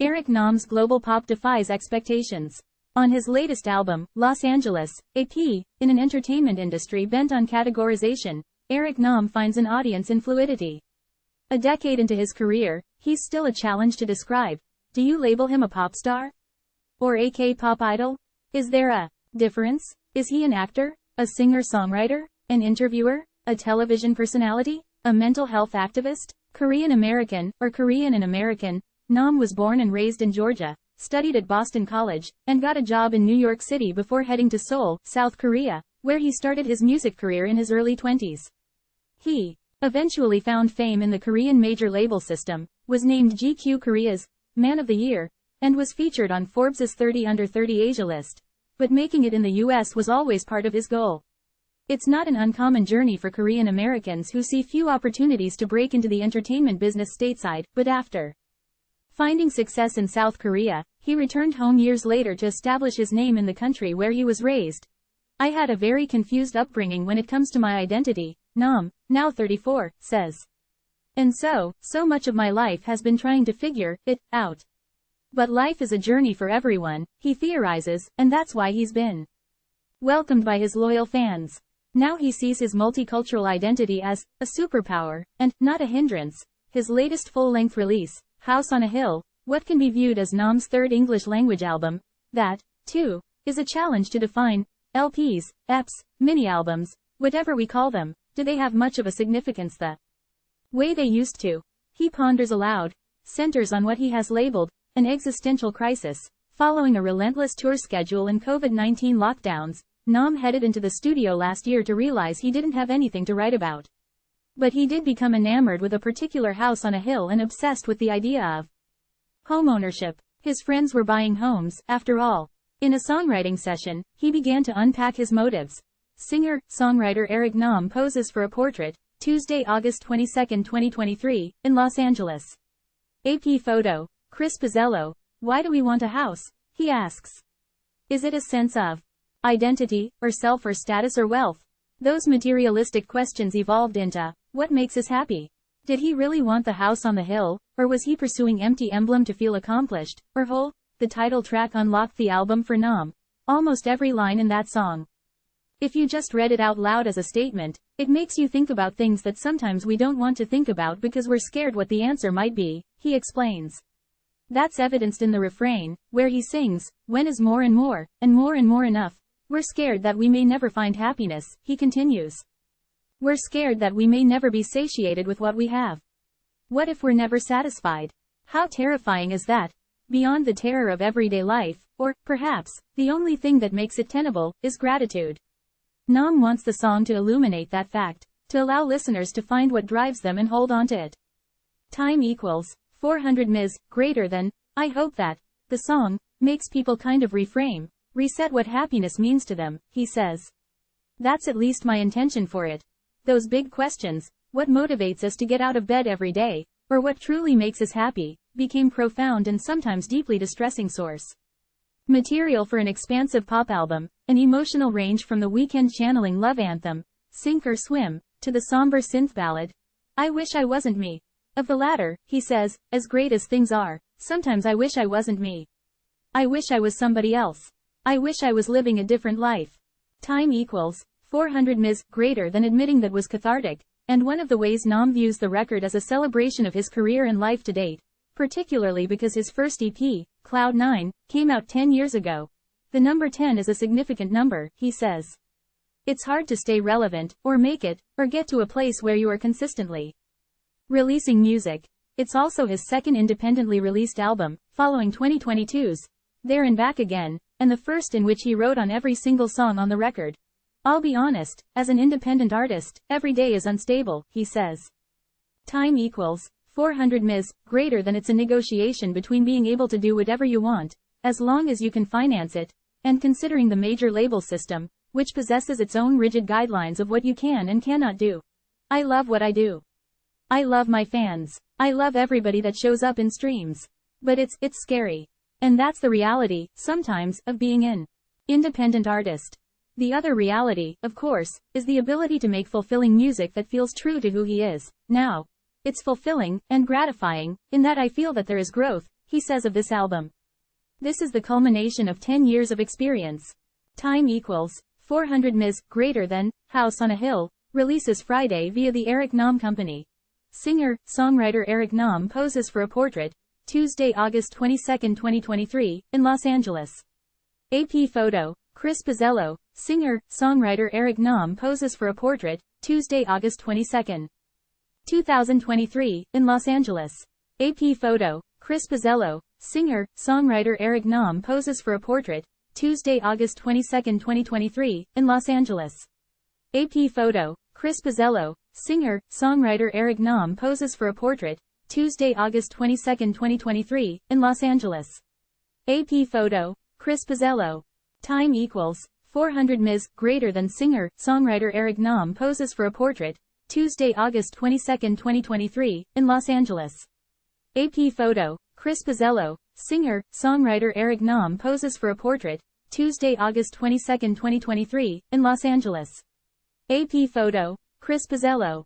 Eric Nam's global pop defies expectations. On his latest album, Los Angeles, AP, in an entertainment industry bent on categorization, Eric Nam finds an audience in fluidity. A decade into his career, he's still a challenge to describe. Do you label him a pop star? Or a K-pop idol? Is there a difference? Is he an actor? A singer-songwriter? An interviewer? A television personality? A mental health activist? Korean American, or Korean and American, Nam was born and raised in Georgia, studied at Boston College, and got a job in New York City before heading to Seoul, South Korea, where he started his music career in his early 20s. He eventually found fame in the Korean major label system, was named GQ Korea's Man of the Year, and was featured on Forbes' 30 Under 30 Asia list. But making it in the US was always part of his goal. It's not an uncommon journey for Korean Americans who see few opportunities to break into the entertainment business stateside, but after finding success in South Korea, he returned home years later to establish his name in the country where he was raised. I had a very confused upbringing when it comes to my identity, Nam, now 34, says. And so much of my life has been trying to figure it out. But life is a journey for everyone, he theorizes, and that's why he's been welcomed by his loyal fans. Now he sees his multicultural identity as a superpower, and not a hindrance. His latest full-length release, House on a Hill, what can be viewed as Nam's third English-language album, that, too, is a challenge to define. LPs, EPs, mini-albums, whatever we call them, do they have much of a significance the way they used to? He ponders aloud, centers on what he has labeled an existential crisis. Following a relentless tour schedule and COVID-19 lockdowns, Nam headed into the studio last year to realize he didn't have anything to write about. But he did become enamored with a particular house on a hill and obsessed with the idea of homeownership. His friends were buying homes, after all. In a songwriting session, he began to unpack his motives. Singer-songwriter Eric Nam poses for a portrait, Tuesday, August 22, 2023, in Los Angeles. AP photo, Chris Pizzello. Why do we want a house? He asks. Is it a sense of identity, or self or status or wealth? Those materialistic questions evolved into, what makes us happy? Did he really want the house on the hill, or was he pursuing empty emblem to feel accomplished, or whole? The title track unlocked the album for Nam. Almost every line in that song. If you just read it out loud as a statement, it makes you think about things that sometimes we don't want to think about because we're scared what the answer might be, he explains. That's evidenced in the refrain, where he sings, when is more and more enough? We're scared that we may never find happiness, he continues. We're scared that we may never be satiated with what we have. What if we're never satisfied? How terrifying is that? Beyond the terror of everyday life, or, perhaps, the only thing that makes it tenable, is gratitude. Nam wants the song to illuminate that fact, to allow listeners to find what drives them and hold on to it. Time equals 400 ms, greater than, I hope that, the song, makes people kind of reframe, reset what happiness means to them, he says. That's at least my intention for it. Those big questions, what motivates us to get out of bed every day, or what truly makes us happy, became profound and sometimes deeply distressing source material for an expansive pop album, an emotional range from the weekend channeling love anthem, Sink or Swim, to the somber synth ballad, I Wish I Wasn't Me. Of the latter, he says, as great as things are, sometimes I wish I wasn't me. I wish I was somebody else. I wish I was living a different life. Time equals 400 ms, greater than admitting that was cathartic, and one of the ways Nam views the record as a celebration of his career and life to date, particularly because his first EP, Cloud 9, came out 10 years ago. The number 10 is a significant number, he says. It's hard to stay relevant, or make it, or get to a place where you are consistently releasing music. It's also his second independently released album, following 2022's There and Back Again, and the first in which he wrote on every single song on the record. I'll be honest, as an independent artist, every day is unstable, he says. Time equals 400 ms, greater than it's a negotiation between being able to do whatever you want, as long as you can finance it, and considering the major label system, which possesses its own rigid guidelines of what you can and cannot do. I love what I do. I love my fans. I love everybody that shows up in streams. But it's scary. And that's the reality, sometimes, of being an independent artist. The other reality, of course, is the ability to make fulfilling music that feels true to who he is. Now, it's fulfilling and gratifying, in that I feel that there is growth, He says of this album, "This is the culmination of 10 years of experience. Time equals 400 Ms. greater than House on a Hill," releases Friday via the Eric Nam Company. Singer-songwriter Eric Nam poses for a portrait, Tuesday, August 22, 2023, in Los Angeles. AP photo, Chris Pizzello. Singer-songwriter Eric Nam poses for a portrait, Tuesday, August 22, 2023, in Los Angeles. AP photo, Chris Pizzello. Singer-songwriter Eric Nam poses for a portrait, Tuesday, August 22, 2023, in Los Angeles. AP photo, Chris Pizzello. Singer-songwriter Eric Nam poses for a portrait, Tuesday, August 22, 2023, in Los Angeles. AP photo, Chris Pizzello. Time equals 400 Ms. greater than singer-songwriter Eric Nam poses for a portrait, Tuesday, August 22, 2023, in Los Angeles. AP photo, Chris Pizzello. Singer-songwriter Eric Nam poses for a portrait, Tuesday, August 22, 2023, in Los Angeles. AP photo, Chris Pizzello.